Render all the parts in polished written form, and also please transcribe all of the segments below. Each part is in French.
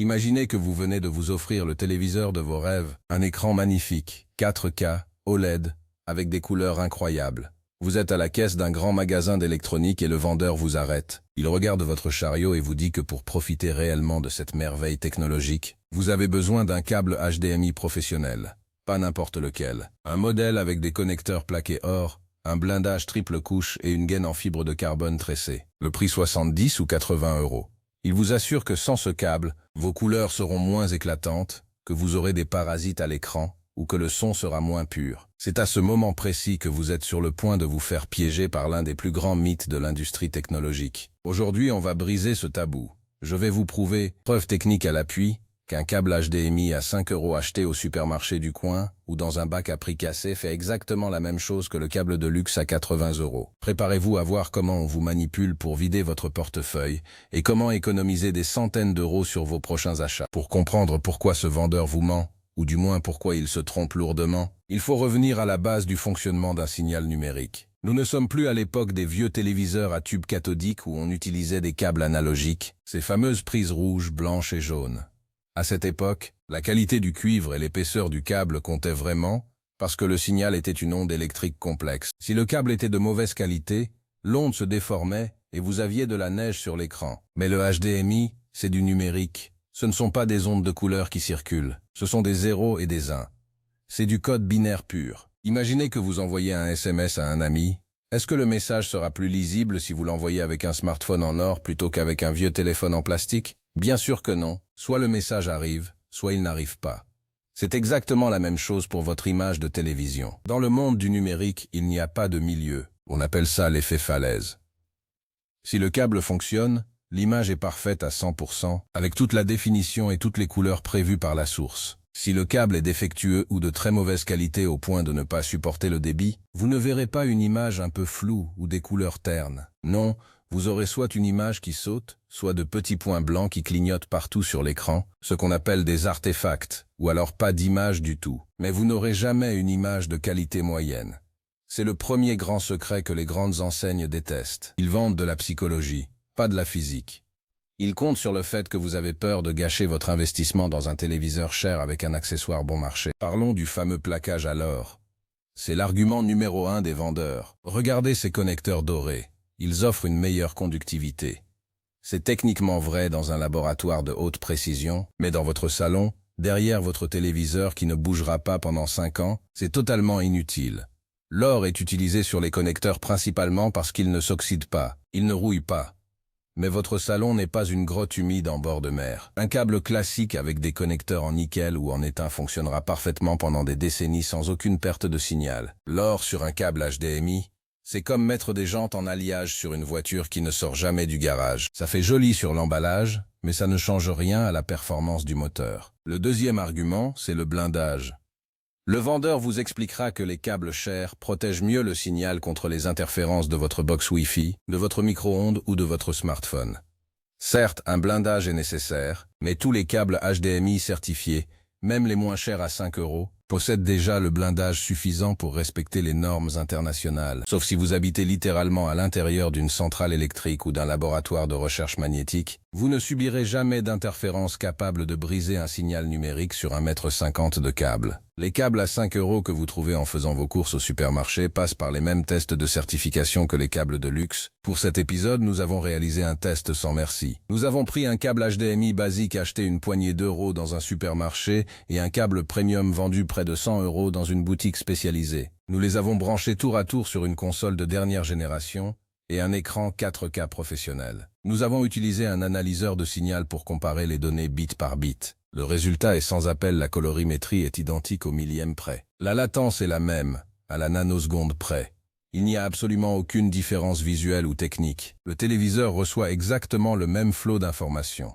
Imaginez que vous venez de vous offrir le téléviseur de vos rêves, un écran magnifique, 4K, OLED, avec des couleurs incroyables. Vous êtes à la caisse d'un grand magasin d'électronique et le vendeur vous arrête. Il regarde votre chariot et vous dit que pour profiter réellement de cette merveille technologique, vous avez besoin d'un câble HDMI professionnel, pas n'importe lequel. Un modèle avec des connecteurs plaqués or, un blindage triple couche et une gaine en fibre de carbone tressée. Le prix 70 ou 80 €. Il vous assure que sans ce câble, vos couleurs seront moins éclatantes, que vous aurez des parasites à l'écran ou que le son sera moins pur. C'est à ce moment précis que vous êtes sur le point de vous faire piéger par l'un des plus grands mythes de l'industrie technologique. Aujourd'hui, on va briser ce tabou. Je vais vous prouver, preuve technique à l'appui, qu'un câble HDMI à 5 € acheté au supermarché du coin ou dans un bac à prix cassé fait exactement la même chose que le câble de luxe à 80 €. Préparez-vous à voir comment on vous manipule pour vider votre portefeuille et comment économiser des centaines d'euros sur vos prochains achats. Pour comprendre pourquoi ce vendeur vous ment, ou du moins pourquoi il se trompe lourdement, il faut revenir à la base du fonctionnement d'un signal numérique. Nous ne sommes plus à l'époque des vieux téléviseurs à tube cathodique où on utilisait des câbles analogiques, ces fameuses prises rouges, blanches et jaunes. À cette époque, la qualité du cuivre et l'épaisseur du câble comptaient vraiment, parce que le signal était une onde électrique complexe. Si le câble était de mauvaise qualité, l'onde se déformait et vous aviez de la neige sur l'écran. Mais le HDMI, c'est du numérique. Ce ne sont pas des ondes de couleur qui circulent, ce sont des 0 et des 1. C'est du code binaire pur. Imaginez que vous envoyez un SMS à un ami. Est-ce que le message sera plus lisible si vous l'envoyez avec un smartphone en or plutôt qu'avec un vieux téléphone en plastique? Bien sûr que non. Soit le message arrive, soit il n'arrive pas. C'est exactement la même chose pour votre image de télévision. Dans le monde du numérique, il n'y a pas de milieu. On appelle ça l'effet falaise. Si le câble fonctionne, l'image est parfaite à 100%, avec toute la définition et toutes les couleurs prévues par la source. Si le câble est défectueux ou de très mauvaise qualité au point de ne pas supporter le débit, vous ne verrez pas une image un peu floue ou des couleurs ternes. Non, vous aurez soit une image qui saute, soit de petits points blancs qui clignotent partout sur l'écran, ce qu'on appelle des artefacts, ou alors pas d'image du tout. Mais vous n'aurez jamais une image de qualité moyenne. C'est le premier grand secret que les grandes enseignes détestent. Ils vendent de la psychologie, pas de la physique. Ils comptent sur le fait que vous avez peur de gâcher votre investissement dans un téléviseur cher avec un accessoire bon marché. Parlons du fameux plaquage à l'or. C'est l'argument numéro 1 des vendeurs. Regardez ces connecteurs dorés. Ils offrent une meilleure conductivité. C'est techniquement vrai dans un laboratoire de haute précision, mais dans votre salon, derrière votre téléviseur qui ne bougera pas pendant 5 ans, c'est totalement inutile. L'or est utilisé sur les connecteurs principalement parce qu'il ne s'oxyde pas, il ne rouille pas. Mais votre salon n'est pas une grotte humide en bord de mer. Un câble classique avec des connecteurs en nickel ou en étain fonctionnera parfaitement pendant des décennies sans aucune perte de signal. L'or sur un câble HDMI, c'est comme mettre des jantes en alliage sur une voiture qui ne sort jamais du garage. Ça fait joli sur l'emballage, mais ça ne change rien à la performance du moteur. Le deuxième argument, c'est le blindage. Le vendeur vous expliquera que les câbles chers protègent mieux le signal contre les interférences de votre box Wi-Fi, de votre micro-ondes ou de votre smartphone. Certes, un blindage est nécessaire, mais tous les câbles HDMI certifiés, même les moins chers à 5 €, possèdent déjà le blindage suffisant pour respecter les normes internationales. Sauf si vous habitez littéralement à l'intérieur d'une centrale électrique ou d'un laboratoire de recherche magnétique, vous ne subirez jamais d'interférence capable de briser un signal numérique sur 1,50 m de câble. Les câbles à 5 € que vous trouvez en faisant vos courses au supermarché passent par les mêmes tests de certification que les câbles de luxe. Pour cet épisode, nous avons réalisé un test sans merci. Nous avons pris un câble HDMI basique acheté une poignée d'euros dans un supermarché et un câble premium vendu près de 100 € dans une boutique spécialisée. Nous les avons branchés tour à tour sur une console de dernière génération et un écran 4K professionnel. Nous avons utilisé un analyseur de signal pour comparer les données bit par bit. Le résultat est sans appel, la colorimétrie est identique au millième près. La latence est la même, à la nanoseconde près. Il n'y a absolument aucune différence visuelle ou technique. Le téléviseur reçoit exactement le même flot d'informations.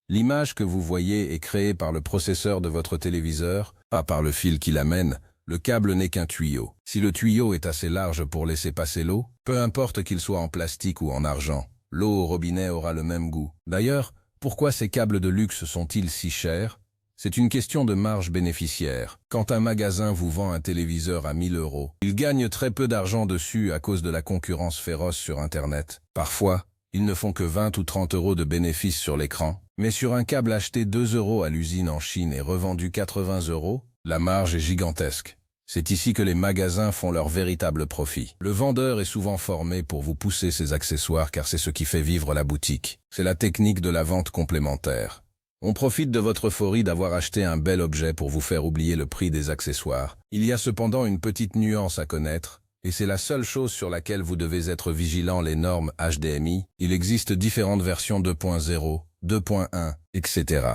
L'image que vous voyez est créée par le processeur de votre téléviseur, pas par le fil qui l'amène. Le câble n'est qu'un tuyau. Si le tuyau est assez large pour laisser passer l'eau, peu importe qu'il soit en plastique ou en argent, l'eau au robinet aura le même goût. D'ailleurs, pourquoi ces câbles de luxe sont-ils si chers? C'est une question de marge bénéficiaire. Quand un magasin vous vend un téléviseur à 1 000 €, il gagne très peu d'argent dessus à cause de la concurrence féroce sur Internet. Parfois, Ils ne font que 20 ou 30 euros de bénéfices sur l'écran. Mais sur un câble acheté 2 euros à l'usine en Chine et revendu 80 euros, la marge est gigantesque. C'est ici que les magasins font leur véritable profit. Le vendeur est souvent formé pour vous pousser ses accessoires car c'est ce qui fait vivre la boutique. C'est la technique de la vente complémentaire. On profite de votre euphorie d'avoir acheté un bel objet pour vous faire oublier le prix des accessoires. Il y a cependant une petite nuance à connaître, et c'est la seule chose sur laquelle vous devez être vigilant, les normes HDMI. Il existe différentes versions 2.0, 2.1, etc.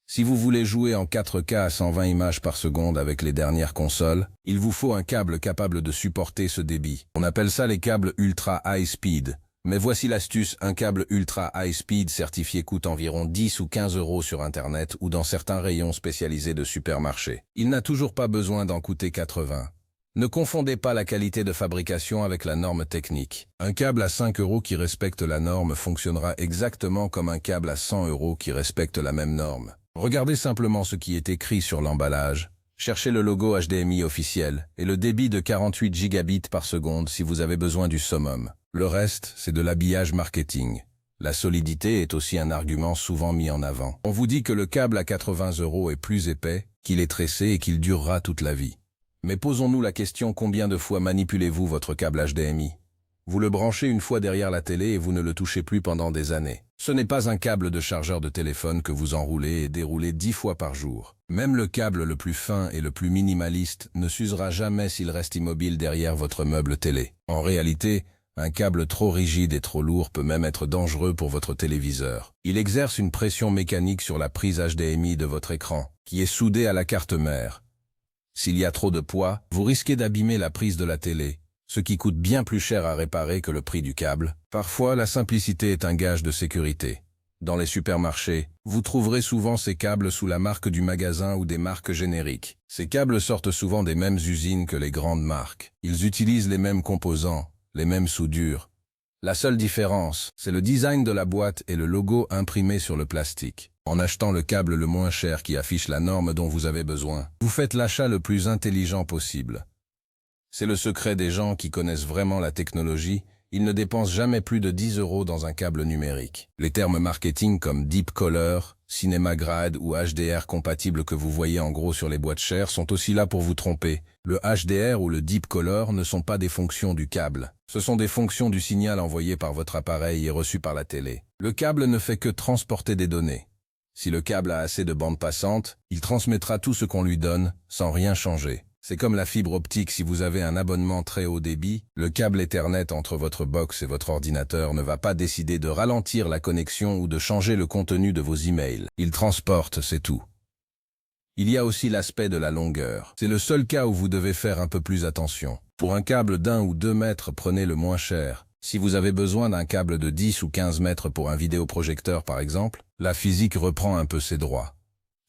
Si vous voulez jouer en 4K à 120 images par seconde avec les dernières consoles, il vous faut un câble capable de supporter ce débit. On appelle ça les câbles Ultra High Speed. Mais voici l'astuce, un câble Ultra High Speed certifié coûte environ 10 ou 15 euros sur Internet ou dans certains rayons spécialisés de supermarchés. Il n'a toujours pas besoin d'en coûter 80. Ne confondez pas la qualité de fabrication avec la norme technique. Un câble à 5 euros qui respecte la norme fonctionnera exactement comme un câble à 100 euros qui respecte la même norme. Regardez simplement ce qui est écrit sur l'emballage. Cherchez le logo HDMI officiel et le débit de 48 gigabits par seconde si vous avez besoin du summum. Le reste, c'est de l'habillage marketing. La solidité est aussi un argument souvent mis en avant. On vous dit que le câble à 80 euros est plus épais, qu'il est tressé et qu'il durera toute la vie. Mais posons-nous la question, combien de fois manipulez-vous votre câble HDMI? Vous le branchez une fois derrière la télé et vous ne le touchez plus pendant des années. Ce n'est pas un câble de chargeur de téléphone que vous enroulez et déroulez 10 fois par jour. Même le câble le plus fin et le plus minimaliste ne s'usera jamais s'il reste immobile derrière votre meuble télé. En réalité, un câble trop rigide et trop lourd peut même être dangereux pour votre téléviseur. Il exerce une pression mécanique sur la prise HDMI de votre écran, qui est soudée à la carte mère. S'il y a trop de poids, vous risquez d'abîmer la prise de la télé, ce qui coûte bien plus cher à réparer que le prix du câble. Parfois, la simplicité est un gage de sécurité. Dans les supermarchés, vous trouverez souvent ces câbles sous la marque du magasin ou des marques génériques. Ces câbles sortent souvent des mêmes usines que les grandes marques. Ils utilisent les mêmes composants, les mêmes soudures. La seule différence, c'est le design de la boîte et le logo imprimé sur le plastique. En achetant le câble le moins cher qui affiche la norme dont vous avez besoin, vous faites l'achat le plus intelligent possible. C'est le secret des gens qui connaissent vraiment la technologie. Ils ne dépensent jamais plus de 10 euros dans un câble numérique. Les termes marketing comme Deep Color, Cinema Grade ou HDR compatible que vous voyez en gros sur les boîtes chères sont aussi là pour vous tromper. Le HDR ou le Deep Color ne sont pas des fonctions du câble. Ce sont des fonctions du signal envoyé par votre appareil et reçu par la télé. Le câble ne fait que transporter des données. Si le câble a assez de bande passante, il transmettra tout ce qu'on lui donne, sans rien changer. C'est comme la fibre optique, si vous avez un abonnement très haut débit, le câble Ethernet entre votre box et votre ordinateur ne va pas décider de ralentir la connexion ou de changer le contenu de vos emails. Il transporte, c'est tout. Il y a aussi l'aspect de la longueur. C'est le seul cas où vous devez faire un peu plus attention. Pour un câble d'1 ou 2 mètres, prenez le moins cher. Si vous avez besoin d'un câble de 10 ou 15 mètres pour un vidéoprojecteur par exemple, la physique reprend un peu ses droits.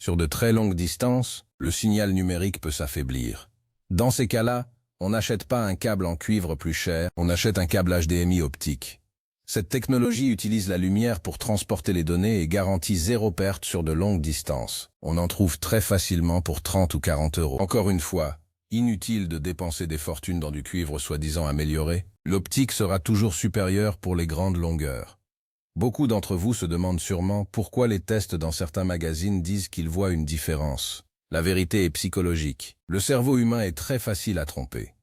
Sur de très longues distances, le signal numérique peut s'affaiblir. Dans ces cas-là, on n'achète pas un câble en cuivre plus cher, on achète un câble HDMI optique. Cette technologie utilise la lumière pour transporter les données et garantit 0 perte sur de longues distances. On en trouve très facilement pour 30 ou 40 euros. Encore une fois, inutile de dépenser des fortunes dans du cuivre soi-disant amélioré. L'optique sera toujours supérieure pour les grandes longueurs. Beaucoup d'entre vous se demandent sûrement pourquoi les tests dans certains magazines disent qu'ils voient une différence. La vérité est psychologique. Le cerveau humain est très facile à tromper.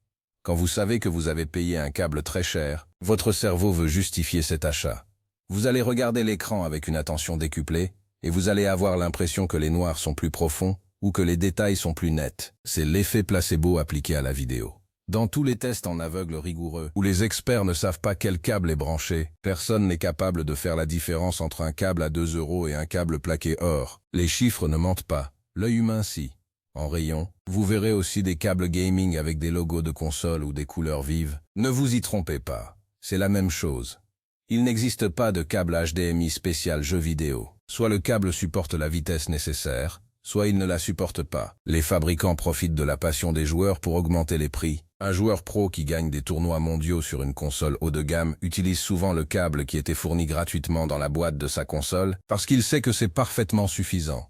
Quand vous savez que vous avez payé un câble très cher, votre cerveau veut justifier cet achat. Vous allez regarder l'écran avec une attention décuplée et vous allez avoir l'impression que les noirs sont plus profonds ou que les détails sont plus nets. C'est l'effet placebo appliqué à la vidéo. Dans tous les tests en aveugle rigoureux, où les experts ne savent pas quel câble est branché, personne n'est capable de faire la différence entre un câble à 2 euros et un câble plaqué or. Les chiffres ne mentent pas, l'œil humain si. En rayon, vous verrez aussi des câbles gaming avec des logos de console ou des couleurs vives. Ne vous y trompez pas, c'est la même chose. Il n'existe pas de câble HDMI spécial jeu vidéo. Soit le câble supporte la vitesse nécessaire, soit il ne la supporte pas. Les fabricants profitent de la passion des joueurs pour augmenter les prix. Un joueur pro qui gagne des tournois mondiaux sur une console haut de gamme utilise souvent le câble qui était fourni gratuitement dans la boîte de sa console parce qu'il sait que c'est parfaitement suffisant.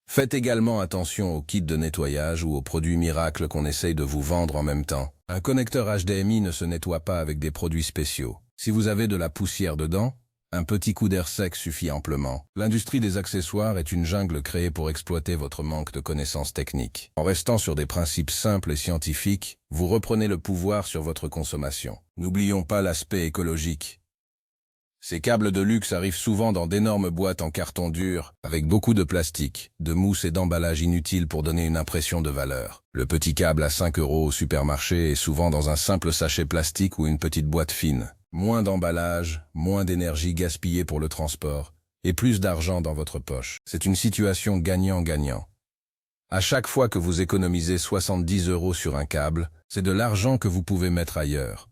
Faites également attention aux kits de nettoyage ou aux produits miracles qu'on essaye de vous vendre en même temps. Un connecteur HDMI ne se nettoie pas avec des produits spéciaux. Si vous avez de la poussière dedans, un petit coup d'air sec suffit amplement. L'industrie des accessoires est une jungle créée pour exploiter votre manque de connaissances techniques. En restant sur des principes simples et scientifiques, vous reprenez le pouvoir sur votre consommation. N'oublions pas l'aspect écologique. Ces câbles de luxe arrivent souvent dans d'énormes boîtes en carton dur, avec beaucoup de plastique, de mousse et d'emballage inutiles pour donner une impression de valeur. Le petit câble à 5 € au supermarché est souvent dans un simple sachet plastique ou une petite boîte fine. Moins d'emballage, moins d'énergie gaspillée pour le transport, et plus d'argent dans votre poche. C'est une situation gagnant-gagnant. À chaque fois que vous économisez 70 € sur un câble, c'est de l'argent que vous pouvez mettre ailleurs.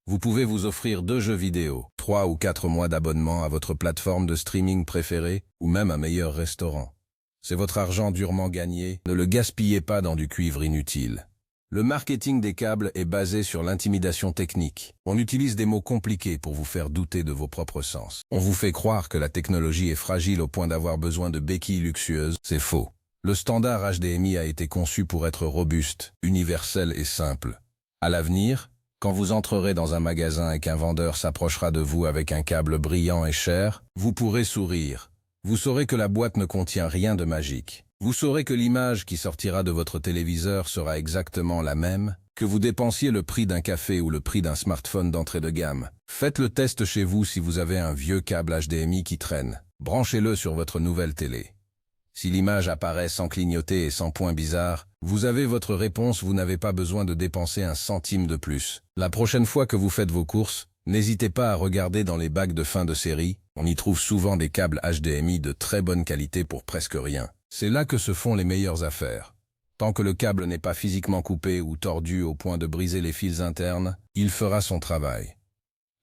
Vous pouvez vous offrir 2 jeux vidéo, 3 ou 4 mois d'abonnement à votre plateforme de streaming préférée, ou même un meilleur restaurant. C'est votre argent durement gagné, ne le gaspillez pas dans du cuivre inutile. Le marketing des câbles est basé sur l'intimidation technique. On utilise des mots compliqués pour vous faire douter de vos propres sens. On vous fait croire que la technologie est fragile au point d'avoir besoin de béquilles luxueuses. C'est faux. Le standard HDMI a été conçu pour être robuste, universel et simple. À l'avenir, quand vous entrerez dans un magasin et qu'un vendeur s'approchera de vous avec un câble brillant et cher, vous pourrez sourire. Vous saurez que la boîte ne contient rien de magique. Vous saurez que l'image qui sortira de votre téléviseur sera exactement la même, que vous dépensiez le prix d'un café ou le prix d'un smartphone d'entrée de gamme. Faites le test chez vous si vous avez un vieux câble HDMI qui traîne. Branchez-le sur votre nouvelle télé. Si l'image apparaît sans clignoter et sans point bizarre, vous avez votre réponse, vous n'avez pas besoin de dépenser un centime de plus. La prochaine fois que vous faites vos courses, n'hésitez pas à regarder dans les bacs de fin de série, on y trouve souvent des câbles HDMI de très bonne qualité pour presque rien. C'est là que se font les meilleures affaires. Tant que le câble n'est pas physiquement coupé ou tordu au point de briser les fils internes, il fera son travail.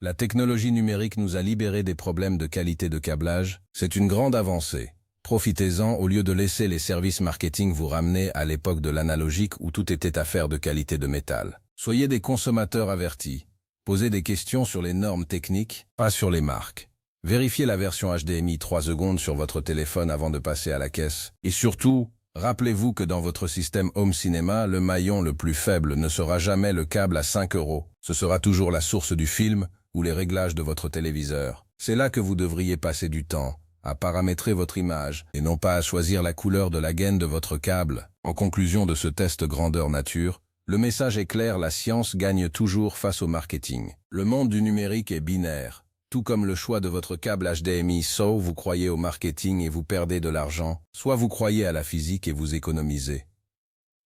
La technologie numérique nous a libérés des problèmes de qualité de câblage, c'est une grande avancée. Profitez-en au lieu de laisser les services marketing vous ramener à l'époque de l'analogique où tout était affaire de qualité de métal. Soyez des consommateurs avertis. Posez des questions sur les normes techniques, pas sur les marques. Vérifiez la version HDMI 3 secondes sur votre téléphone avant de passer à la caisse. Et surtout, rappelez-vous que dans votre système Home Cinéma, le maillon le plus faible ne sera jamais le câble à 5 €. Ce sera toujours la source du film ou les réglages de votre téléviseur. C'est là que vous devriez passer du temps, à paramétrer votre image, et non pas à choisir la couleur de la gaine de votre câble. En conclusion de ce test grandeur nature, le message est clair, la science gagne toujours face au marketing. Le monde du numérique est binaire. Tout comme le choix de votre câble HDMI, soit vous croyez au marketing et vous perdez de l'argent, soit vous croyez à la physique et vous économisez.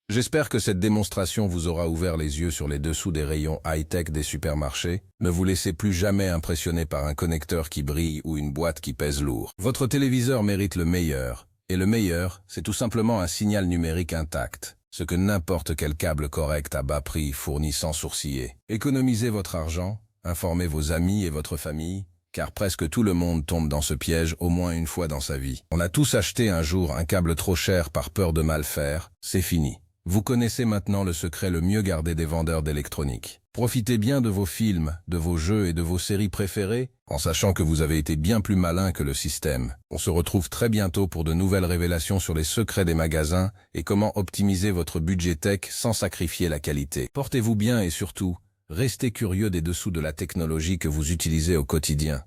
J'espère que cette démonstration vous aura ouvert les yeux sur les dessous des rayons high-tech des supermarchés. Ne vous laissez plus jamais impressionner par un connecteur qui brille ou une boîte qui pèse lourd. Votre téléviseur mérite le meilleur, et le meilleur, c'est tout simplement un signal numérique intact, ce que n'importe quel câble correct à bas prix fournit sans sourciller. Économisez votre argent. Informez vos amis et votre famille, car presque tout le monde tombe dans ce piège au moins une fois dans sa vie. On a tous acheté un jour un câble trop cher par peur de mal faire, c'est fini. Vous connaissez maintenant le secret le mieux gardé des vendeurs d'électronique. Profitez bien de vos films, de vos jeux et de vos séries préférées, en sachant que vous avez été bien plus malin que le système. On se retrouve très bientôt pour de nouvelles révélations sur les secrets des magasins et comment optimiser votre budget tech sans sacrifier la qualité. Portez-vous bien et surtout, restez curieux des dessous de la technologie que vous utilisez au quotidien.